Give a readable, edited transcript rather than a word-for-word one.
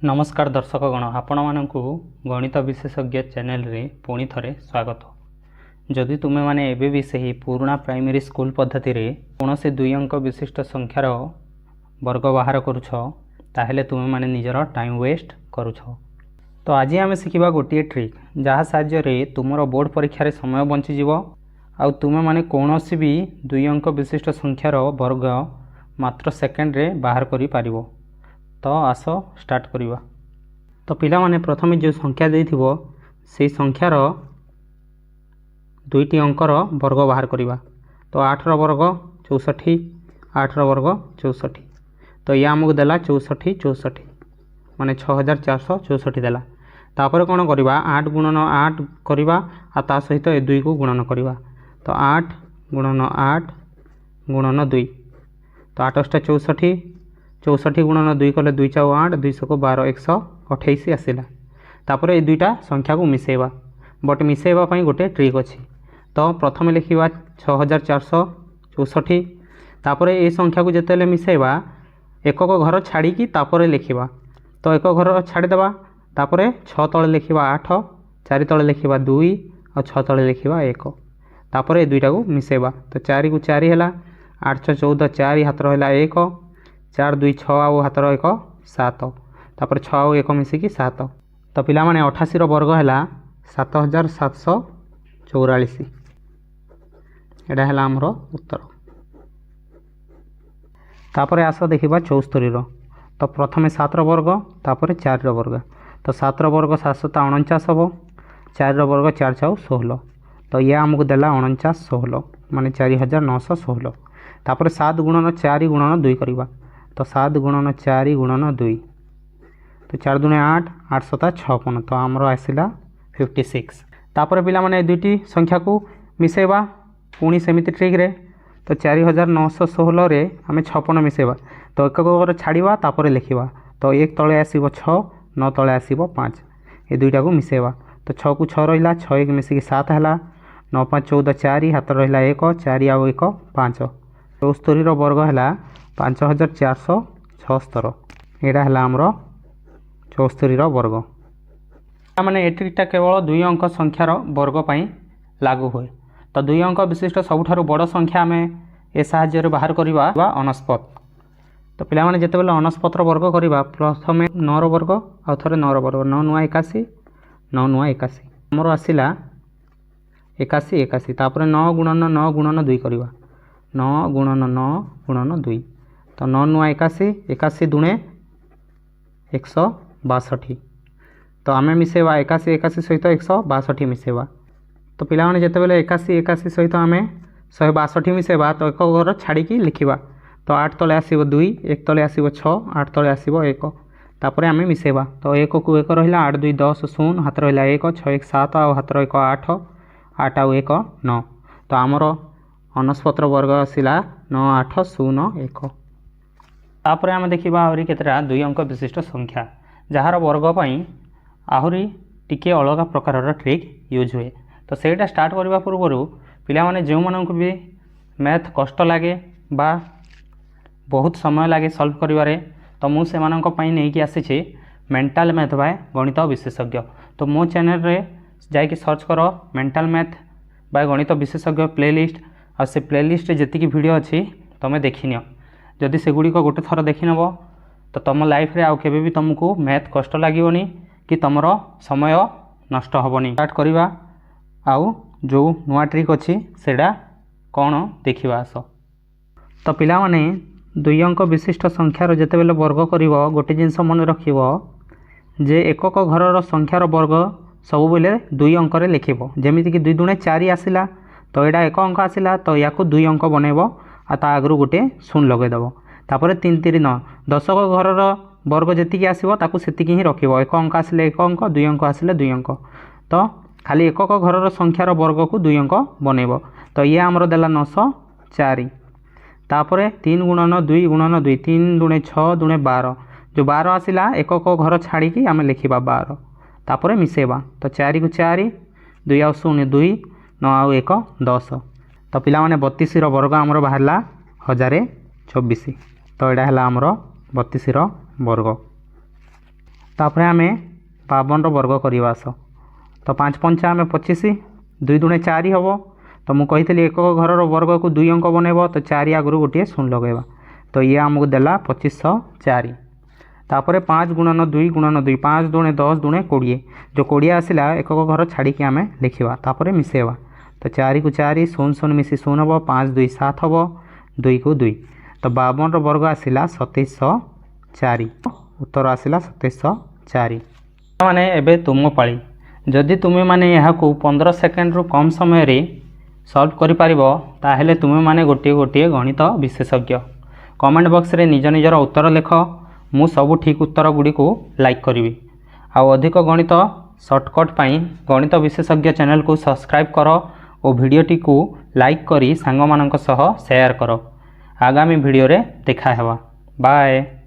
नमस्कार दर्शकगण आपण मानक गणित विशेषज्ञ चैनल रे पुणी थरे स्वागत। जदि तुम्हें माने एबे भी सही पुराना प्राइमरी स्कूल पद्धति रे कौन से दुई अंक विशिष्ट संख्यार वर्ग बाहर करुछ ताहेले तुम्हें माने निजर टाइम वेस्ट करुछ। तो आज आम शिखा गोटे ट्रिक जहाँ साहाय्य रे तुमर बोर्ड परीक्षा रे समय बंचीज आउ तुम्हें माने कौन भी दुई अंक विशिष्ट संख्यार वर्ग मात्र सेकेंड रे बाहर करि पारिबो। तो आस स्टार्ट करिवा। तो पिला माने प्रथमे जो संख्या देथिबो से संख्यार दुईटी अंकर वर्ग बाहर करिवा। तो 8 रो वर्ग 64, 8 रो वर्ग 64। तो या हमको देला 64 64 माने 6464 देला। तापर कोन करिवा 8 गुणन 8 करिवा आ ता सहित ए 2 को गुणन करिवा। तो 8 गुणन 8 गुणन 2। तो 8 * 64, 64 गुणन 2 कले 2 * 4 8, 200 को 12 128 आसिला। तापर ए दुईटा संख्या को मिसेबा बट मिसेबा पई गोटे ट्रिक अछि। तो प्रथम लिखिबा 6464। तापर ए संख्या को जेतेले मिसेबा एकक घर छाड़ी की तापर लिखिबा। तो एक घर छाड़ी देबा तापर 6 तळे लिखिबा 8, 4 तळे लिखिबा 2 और 6 तळे लिखिबा 1। तापर ए दुईटा को मिसेबा। तो 4 को 4 हैला, 8 * 14 4 हाथ रहला 1, 4 2 6 आउ हाथ 1 7। तापर 6 आउ 1 मिसिकी 7। तो पिला माने 88 रो वर्ग हैला 7744। एडा हैला हमरो उत्तर। तापर आस देखिबा 74 रो। तो प्रथमे 7 रो वर्ग तापर 4 रो वर्ग। तो 7 रो वर्ग 7 * 49 हबो, 4 रो वर्ग 4 * 16। तो या हमको देला 49 16 माने 4916। तापर 7 गुणन 4 गुणन 2 करिबा। तो 7 गुणन 4 गुणन 2। तो 4 दूने 8, 8 * 7 = 56। तो हमरो आसिला 56। तापर पिला माने दुईटी संख्या को मिसेबा पुणी सेमिति ट्रिक रे। तो 4916 रे आमे 56 मिसेबा। तो एक घर छाड़ीबा तापर लिखिबा। तो 1 तळे आसीबो 6, 9 तळे आसीबो 5। ए दुईटा को मिसेबा। तो 6 को 6 रहिला, 6 1 मिसिकी 7 हैला, 9 5 14 4 हाथ रहिला 1, 4 आउ 1 5। 74 रो वर्ग हैला 5476। एडा हैला हमरो 74 रो वर्ग। माने ए ट्रिकटा केवल दुई अंक संख्यार वर्ग पई लागू होए। तो दुई अंक विशिष्ट सबुठारु बड़ संख्या आमे ए साहाय्य रे बाहर करिबा अनस्पत। तो पिला माने जेते बेले अनस्पत रो वर्ग करिबा प्रथमे 9 रो वर्ग आ थरे 9 रो वर्ग, 9 * 81 9 * 81 हमरो आसिला 81 81। तापर 9 गुणन 9 गुणन 2 करिबा। 9 गुणन 9 गुणन 2। तो 9 * 81 81 दूने 162। तो आमे मिसेबा 81 81 सहित 162 मिसेबा। तो पिला माने जेते बेले 81 81 सहित आमे 162 मिसेबा तो एक घर छाड़ी की लिखिबा। तो 8 तळे आसीबो 2, 1 तळे आसीबो 6, 8 तळे आसीबो 1। तापर आमे मिसेबा। तो 1 को 1 रहिला, 8 2 10 0 हाथ रहिला 1, 6 1 7 आउ हाथ 1 8, 8 आउ 1 9। तो हमरो अनस्पत्र वर्ग आसिला 9 8 0 1। तापर आमे देखिबा आहुरी केतरा दुई अंक विशिष्ट संख्या जहार वर्ग पई आहुरी टिके अलग प्रकार ट्रिक यूज हुए। तो सेटा स्टार्ट करबा पूर्व पिला माने जो मानक भी मैथ कष्ट लगे बा बहुत समय लगे सॉल्व करिवारे तो मु से मानक पई नै कि आसी छी मेंटल मैथ बाय गणित विशेषज्ञ। तो मो चैनल रे जाय कि सर्च करो मेंटल मैथ बाय गणित विशेषज्ञ प्लेलिस्ट। आ से प्लेलिस्ट जेतिकी वीडियो अछि तमे देखिनियो। जदि से गुडी को गोटे थर देखि नबो तो तुम लाइफ रे आउ केबे भी तुमको मैथ कष्ट लागिवनी कि तुमरो समय नष्ट होबनी। स्टार्ट करिवा आउ जो नुआ ट्रिक अछि सेडा कोन देखिबा आस। तो पिला माने दुई अंक विशिष्ट संख्यार जेते बेले वर्ग करिवो गोटे जिंस मन रखिवो जे एकक घरर संख्यार वर्ग सब बेले दुई अंक रे लिखिबो। जेमिति कि 2 दूने 4 आसिला तो एडा एक अंक आसिला तो याको दुई अंक बनेबो आ ता आगरु गोटे शून्य लगे देबो। तापर 3 3 9 10 घरर वर्ग जेतिकी आसीबो ताकू सेतिकी ही रखिबो। एक अंक आसिले एक अंक, दुई अंक आसिले दुई अंक। तो खाली एकक घरर संख्यार वर्ग को दुई अंक बनेबो। तो ये हमरो देला 904। तापर 3 गुणन 2 गुणन 2, 3 दूने 6 दूने 12। जो 12 आसिला एकक घर छाड़ी की आमे लिखिबा 12। तापर मिसेबा। तो 4 को 4 2 आउ 0 2, 9 आउ 1 10। तो पिला माने 32 रो वर्ग हमरो बाहरला 1024। तो एडा हला हमरो 32 रो वर्ग। तापर आम 52 वर्ग करवा आस। तो 5 पंचा आम 25, 2 दूणे 4 हम। तो मुझे कही एक घर वर्ग को 2 अंक बनइब तो 4 आगु गोटे 0 लगेगा। तो ये आमको देला 2504। तापर 5 गुणन 2 गुणन 2, 5 दूणे 10 दूणे 20। जो 20 आसला एक घर छाड़ी आम लिखा। तापर मिसेवा तो 4 को 4 0 0 मिसी 0 हम, 5 2 7 हम, 2 को 2। तो 52 वर्ग आसला 2704। उत्तर आसला 2704। माने एबे तुम पाली। जदि तुम्हें माने यहाँ 15 सेकेंड रु कम समय रे सॉल्व करि पारिबो ताहेले तुम्हें माने गोटे गोटे गणित विशेषज्ञ। कमेंट बॉक्स रे निज निजर उत्तर लेख। मु सब ठीक उत्तर गुडी को लाइक करी। आ अधिक गणित शॉर्टकट पाई गणित विशेषज्ञ चैनल को सब्सक्राइब कर और वीडियोटी को लाइक करी सांग मानक सह शेयर कर। आगामी वीडियो रे देखा हेबा। बाय।